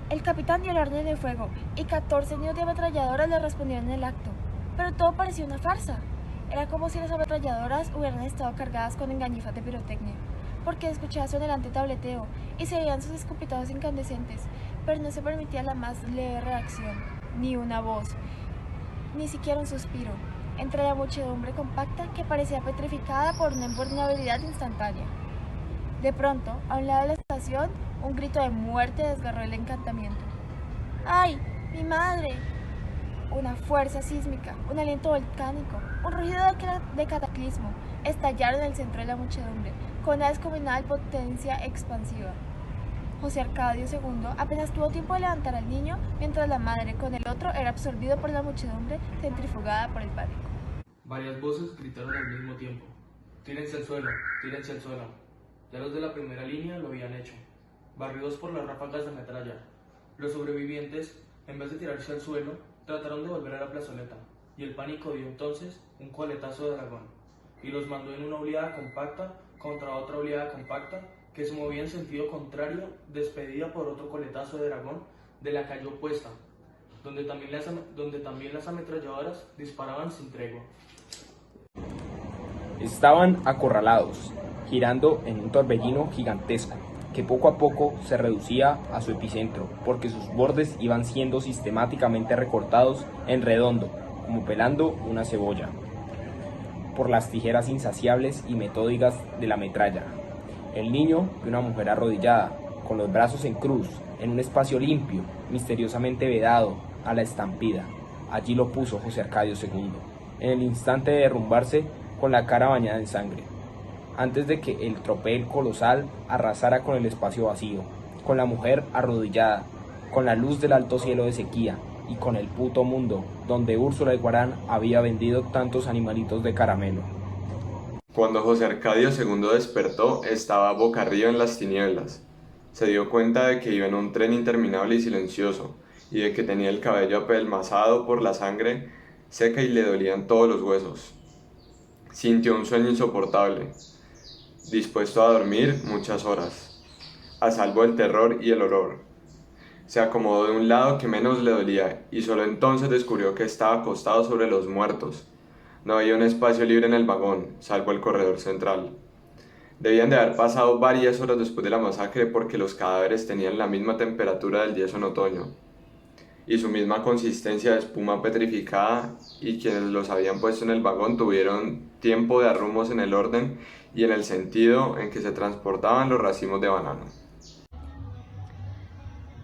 El capitán dio la orden de fuego y 14 niños de ametralladoras le respondieron en el acto. Pero todo parecía una farsa. Era como si las ametralladoras hubieran estado cargadas con engañifas de pirotecnia, porque escuchaba su anhelante tableteo y se veían sus escupitazos incandescentes, pero no se permitía la más leve reacción, ni una voz, ni siquiera un suspiro, entre la muchedumbre compacta que parecía petrificada por una invulnerabilidad instantánea. De pronto, a un lado de la estación, un grito de muerte desgarró el encantamiento. ¡Ay, mi madre! Una fuerza sísmica, un aliento volcánico, un rugido de cataclismo estallaron en el centro de la muchedumbre con una descomunal potencia expansiva. José Arcadio II apenas tuvo tiempo de levantar al niño, mientras la madre con el otro era absorbido por la muchedumbre centrifugada por el pánico. Varias voces gritaron al mismo tiempo: tírense al suelo, tírense al suelo. Ya los de la primera línea lo habían hecho, barridos por las ráfagas de metralla. Los sobrevivientes, en vez de tirarse al suelo, trataron de volver a la plazoleta, y el pánico dio entonces un coletazo de dragón, y los mandó en una oleada compacta contra otra oleada compacta que se movía en sentido contrario, despedida por otro coletazo de dragón de la calle opuesta, donde también las ametralladoras disparaban sin tregua. Estaban acorralados, girando en un torbellino gigantesco, que poco a poco se reducía a su epicentro, porque sus bordes iban siendo sistemáticamente recortados en redondo, como pelando una cebolla, por las tijeras insaciables y metódicas de la metralla. El niño vio una mujer arrodillada, con los brazos en cruz, en un espacio limpio, misteriosamente vedado a la estampida. Allí lo puso José Arcadio II, en el instante de derrumbarse con la cara bañada en sangre, antes de que el tropel colosal arrasara con el espacio vacío, con la mujer arrodillada, con la luz del alto cielo de sequía y con el puto mundo donde Úrsula Iguarán había vendido tantos animalitos de caramelo. Cuando José Arcadio II despertó, estaba boca arriba en las tinieblas. Se dio cuenta de que iba en un tren interminable y silencioso, y de que tenía el cabello apelmazado por la sangre seca y le dolían todos los huesos. Sintió un sueño insoportable, dispuesto a dormir muchas horas, a salvo del terror y el olor. Se acomodó de un lado que menos le dolía, y solo entonces descubrió que estaba acostado sobre los muertos. No había un espacio libre en el vagón, salvo el corredor central. Debían de haber pasado varias horas después de la masacre porque los cadáveres tenían la misma temperatura del yeso en otoño y su misma consistencia de espuma petrificada, y quienes los habían puesto en el vagón tuvieron tiempo de arrumos en el orden y en el sentido en que se transportaban los racimos de banano.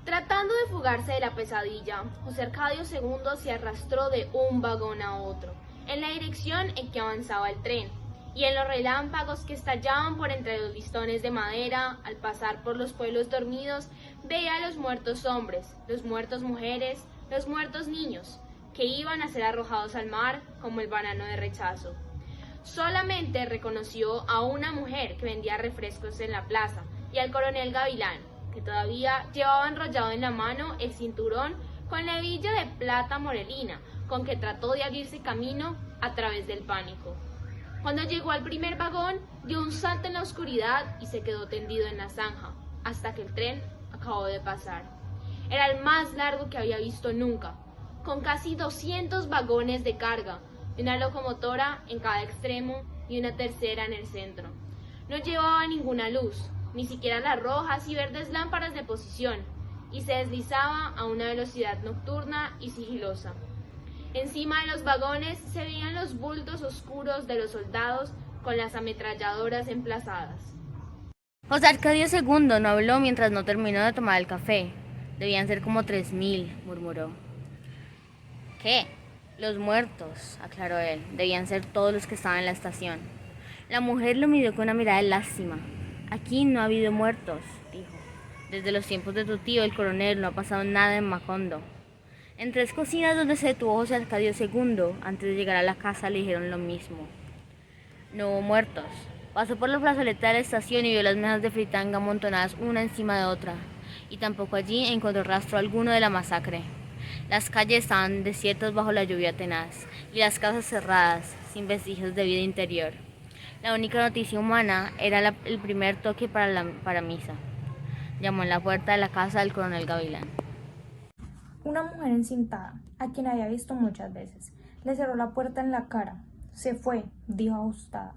Tratando de fugarse de la pesadilla, José Arcadio II se arrastró de un vagón a otro, en la dirección en que avanzaba el tren, y en los relámpagos que estallaban por entre los listones de madera, al pasar por los pueblos dormidos, veía a los muertos hombres, los muertos mujeres, los muertos niños, que iban a ser arrojados al mar como el banano de rechazo. Solamente reconoció a una mujer que vendía refrescos en la plaza, y al coronel Gavilán, que todavía llevaba enrollado en la mano el cinturón con la hebilla de plata morelina, con que trató de abrirse camino a través del pánico. Cuando llegó al primer vagón, dio un salto en la oscuridad y se quedó tendido en la zanja, hasta que el tren acabó de pasar. Era el más largo que había visto nunca, con casi 200 vagones de carga, una locomotora en cada extremo y una tercera en el centro. No llevaba ninguna luz, ni siquiera las rojas y verdes lámparas de posición, y se deslizaba a una velocidad nocturna y sigilosa. Encima de los vagones se veían los bultos oscuros de los soldados con las ametralladoras emplazadas. José Arcadio II no habló mientras no terminó de tomar el café. Debían ser como 3000, murmuró. ¿Qué? Los muertos, aclaró él. Debían ser todos los que estaban en la estación. La mujer lo midió con una mirada de lástima. Aquí no ha habido muertos, dijo. Desde los tiempos de tu tío, el coronel, no ha pasado nada en Macondo. En 3 cocinas donde se detuvo José Arcadio II, antes de llegar a la casa, le dijeron lo mismo. No hubo muertos. Pasó por la plazoleta de la estación y vio las mesas de fritanga amontonadas una encima de otra, y tampoco allí encontró rastro alguno de la masacre. Las calles estaban desiertas bajo la lluvia tenaz, y las casas cerradas, sin vestigios de vida interior. La única noticia humana era el primer toque para misa. Llamó en la puerta de la casa del coronel Gavilán. Una mujer encintada, a quien había visto muchas veces, le cerró la puerta en la cara. Se fue, dijo asustada.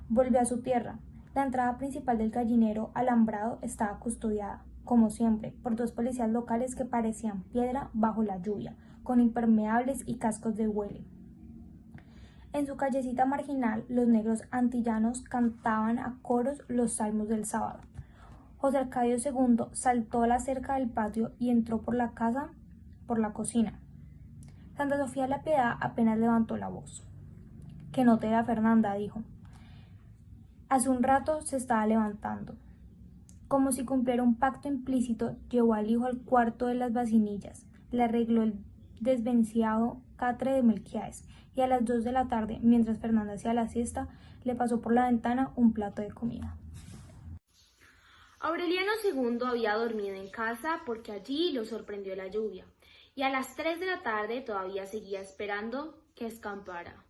Volvió a su tierra. La entrada principal del gallinero alambrado estaba custodiada, como siempre, por 2 policías locales que parecían piedra bajo la lluvia, con impermeables y cascos de huele. En su callecita marginal, los negros antillanos cantaban a coros los salmos del sábado. José Arcadio II saltó a la cerca del patio y entró por la casa, por la cocina. Santa Sofía de la Piedad apenas levantó la voz. Que no te vea Fernanda, dijo. Hace un rato se estaba levantando. Como si cumpliera un pacto implícito, llevó al hijo al cuarto de las vacinillas, le arregló el desvenciado catre de Melquiades y a las 2 de la tarde, mientras Fernanda hacía la siesta, le pasó por la ventana un plato de comida. Aureliano II había dormido en casa porque allí lo sorprendió la lluvia, y a las 3 de la tarde todavía seguía esperando que escampara.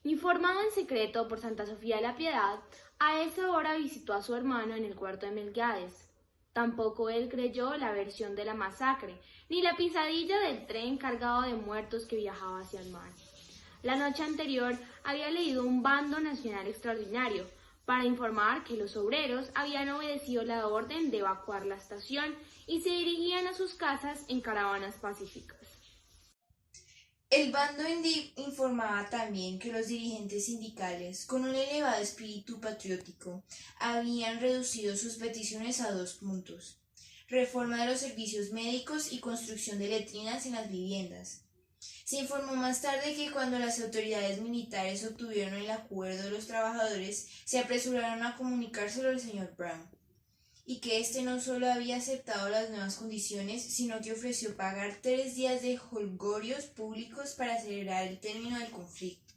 Informado en secreto por Santa Sofía de la Piedad, a esa hora visitó a su hermano en el cuarto de Melquiades. Tampoco él creyó la versión de la masacre, ni la pisadilla del tren cargado de muertos que viajaba hacia el mar. La noche anterior había leído un bando nacional extraordinario para informar que los obreros habían obedecido la orden de evacuar la estación y se dirigían a sus casas en caravanas pacíficas. El bando informaba también que los dirigentes sindicales, con un elevado espíritu patriótico, habían reducido sus peticiones a 2 puntos: reforma de los servicios médicos y construcción de letrinas en las viviendas. Se informó más tarde que cuando las autoridades militares obtuvieron el acuerdo de los trabajadores, se apresuraron a comunicárselo al señor Brown, y que éste no solo había aceptado las nuevas condiciones, sino que ofreció pagar 3 días de jolgorios públicos para acelerar el término del conflicto.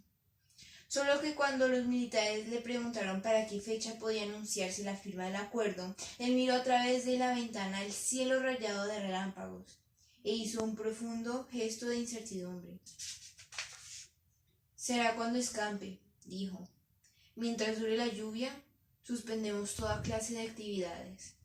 Solo que cuando los militares le preguntaron para qué fecha podía anunciarse la firma del acuerdo, él miró a través de la ventana el cielo rayado de relámpagos e hizo un profundo gesto de incertidumbre. «Será cuando escampe», dijo. «Mientras dure la lluvia, suspendemos toda clase de actividades».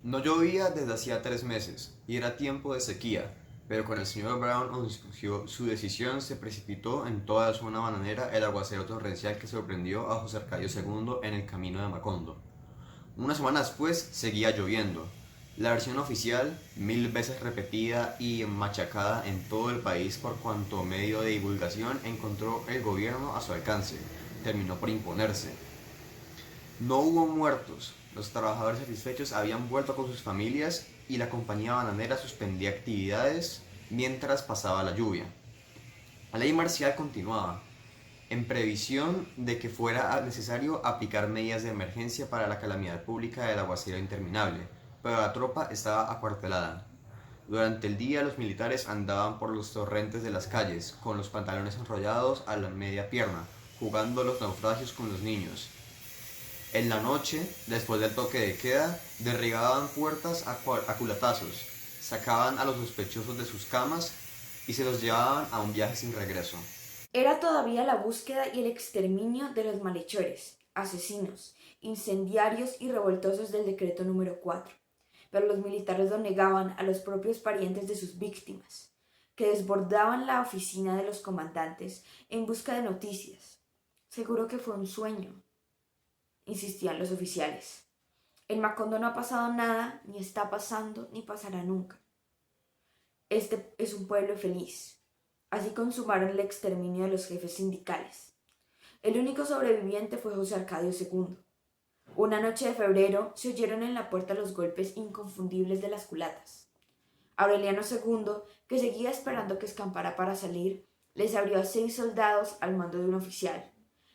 No llovía desde hacía 3 meses, y era tiempo de sequía, pero cuando el señor Brown anunció su decisión, se precipitó en toda la zona bananera el aguacero torrencial que sorprendió a José Arcadio II en el camino de Macondo. Una semana después seguía lloviendo. La versión oficial, 1000 veces repetida y machacada en todo el país por cuanto medio de divulgación encontró el gobierno a su alcance, terminó por imponerse. No hubo muertos, los trabajadores satisfechos habían vuelto con sus familias y la compañía bananera suspendía actividades mientras pasaba la lluvia. La ley marcial continuaba, en previsión de que fuera necesario aplicar medidas de emergencia para la calamidad pública del aguacero interminable, pero la tropa estaba acuartelada. Durante el día los militares andaban por los torrentes de las calles, con los pantalones enrollados a la media pierna, jugando los naufragios con los niños. En la noche, después del toque de queda, derribaban puertas a culatazos, sacaban a los sospechosos de sus camas y se los llevaban a un viaje sin regreso. Era todavía la búsqueda y el exterminio de los malhechores, asesinos, incendiarios y revoltosos del decreto número 4, pero los militares lo negaban a los propios parientes de sus víctimas, que desbordaban la oficina de los comandantes en busca de noticias. Seguro que fue un sueño, insistían los oficiales. En Macondo no ha pasado nada, ni está pasando, ni pasará nunca. Este es un pueblo feliz. Así consumaron el exterminio de los jefes sindicales. El único sobreviviente fue José Arcadio II. Una noche de febrero se oyeron en la puerta los golpes inconfundibles de las culatas. Aureliano II, que seguía esperando que escampara para salir, les abrió a 6 soldados al mando de un oficial.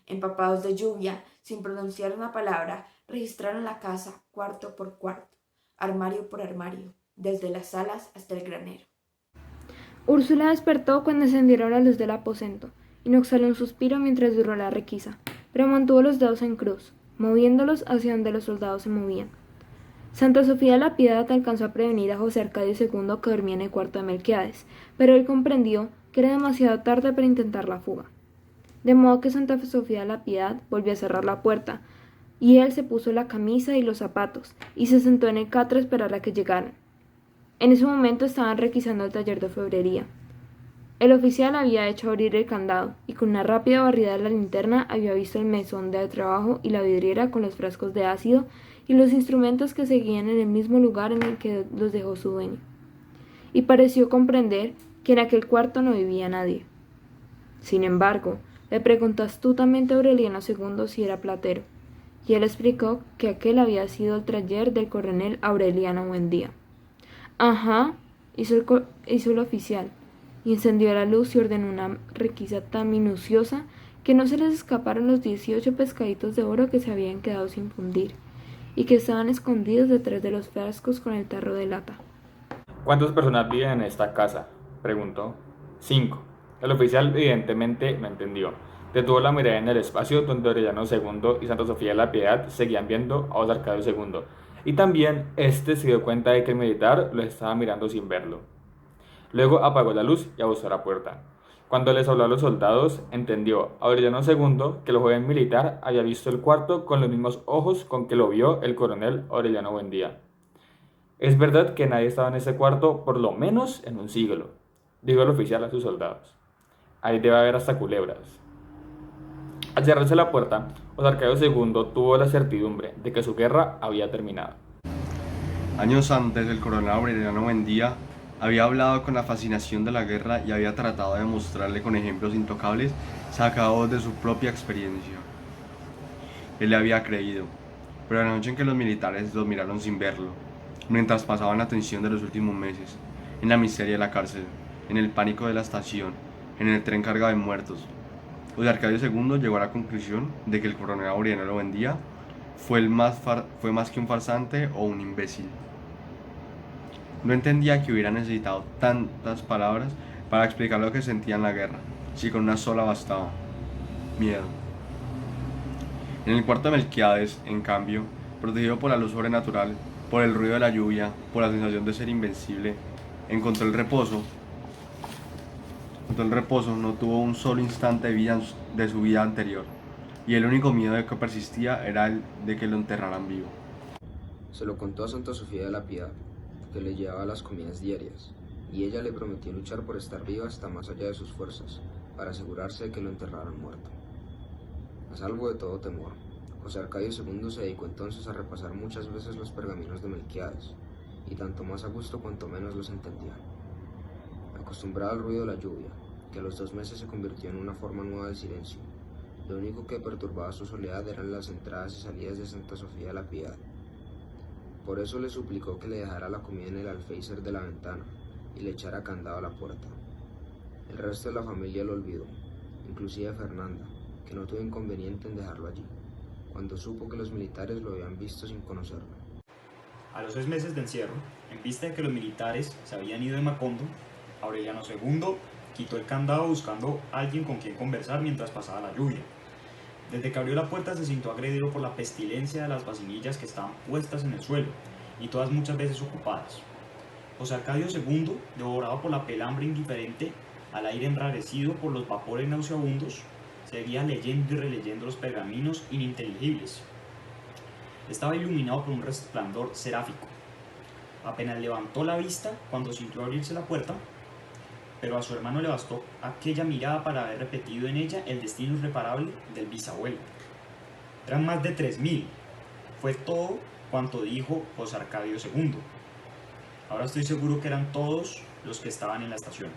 Empapados de lluvia, sin pronunciar una palabra, registraron la casa cuarto por cuarto, armario por armario, desde las salas hasta el granero. Úrsula despertó cuando encendieron la luz del aposento y no exhaló un suspiro mientras duró la requisa, pero mantuvo los dedos en cruz, moviéndolos hacia donde los soldados se movían. Santa Sofía de la Piedad alcanzó a prevenir a José Arcadio II que dormía en el cuarto de Melquiades, pero él comprendió que era demasiado tarde para intentar la fuga. De modo que Santa Sofía de la Piedad volvió a cerrar la puerta, y él se puso la camisa y los zapatos, y se sentó en el catre a esperar a que llegaran. En ese momento estaban requisando el taller de orfebrería. El oficial había hecho abrir el candado y con una rápida barrida de la linterna había visto el mesón de trabajo y la vidriera con los frascos de ácido y los instrumentos que seguían en el mismo lugar en el que los dejó su dueño. Y pareció comprender que en aquel cuarto no vivía nadie. Sin embargo, le preguntó astutamente a Aureliano II si era platero, y él explicó que aquel había sido el taller del coronel Aureliano Buendía. Ajá, hizo el oficial, y encendió la luz y ordenó una requisa tan minuciosa que no se les escaparon los 18 pescaditos de oro que se habían quedado sin fundir, y que estaban escondidos detrás de los frascos con el tarro de lata. ¿Cuántas personas viven en esta casa?, preguntó. 5. El oficial evidentemente no entendió. Detuvo la mirada en el espacio donde Aureliano II y Santa Sofía de la Piedad seguían viendo a José Arcadio II, y también este se dio cuenta de que el militar lo estaba mirando sin verlo. Luego apagó la luz y abusó la puerta. Cuando les habló a los soldados, entendió Aureliano II que el joven militar había visto el cuarto con los mismos ojos con que lo vio el coronel Aureliano Buendía. Es verdad que nadie estaba en ese cuarto por lo menos en un siglo, dijo el oficial a sus soldados. Ahí debe haber hasta culebras. Al cerrarse la puerta, José Arcadio II tuvo la certidumbre de que su guerra había terminado. Años antes, el coronel Aureliano Buendía había hablado con la fascinación de la guerra y había tratado de mostrarle con ejemplos intocables sacados de su propia experiencia. Él le había creído, pero la noche en que los militares los miraron sin verlo, mientras pasaban la tensión de los últimos meses, en la miseria de la cárcel, en el pánico de la estación, en el tren cargado de muertos, José Arcadio II llegó a la conclusión de que el coronel Aureliano Buendía fue más que un farsante o un imbécil. No entendía que hubiera necesitado tantas palabras para explicar lo que sentía en la guerra, si con una sola bastaba: miedo. En el cuarto de Melquiades, en cambio, protegido por la luz sobrenatural, por el ruido de la lluvia, por la sensación de ser invencible, encontró el reposo, no tuvo un solo instante de su vida anterior, y el único miedo de que persistía era el de que lo enterraran vivo. Se lo contó a Santa Sofía de la Piedad, que le llevaba las comidas diarias, y ella le prometió luchar por estar viva hasta más allá de sus fuerzas, para asegurarse de que lo enterraran muerto. A salvo de todo temor, José Arcadio II se dedicó entonces a repasar muchas veces los pergaminos de Melquiades, y tanto más a gusto cuanto menos los entendía. Acostumbrado al ruido de la lluvia, que a los 2 meses se convirtió en una forma nueva de silencio, lo único que perturbaba su soledad eran las entradas y salidas de Santa Sofía de la Piedad. Por eso le suplicó que le dejara la comida en el alféizar de la ventana y le echara candado a la puerta. El resto de la familia lo olvidó, inclusive Fernanda, que no tuvo inconveniente en dejarlo allí, cuando supo que los militares lo habían visto sin conocerlo. A los 6 meses de encierro, en vista de que los militares se habían ido de Macondo, Aureliano II quitó el candado buscando a alguien con quien conversar mientras pasaba la lluvia. Desde que abrió la puerta se sintió agredido por la pestilencia de las vasinillas que estaban puestas en el suelo, y todas muchas veces ocupadas. José Arcadio II, devorado por la pelambre indiferente, al aire enrarecido por los vapores nauseabundos, seguía leyendo y releyendo los pergaminos ininteligibles. Estaba iluminado por un resplandor seráfico. Apenas levantó la vista cuando sintió abrirse la puerta, pero a su hermano le bastó aquella mirada para haber repetido en ella el destino irreparable del bisabuelo. Eran más de 3000. Fue todo cuanto dijo José Arcadio II. Ahora estoy seguro que eran todos los que estaban en la estación.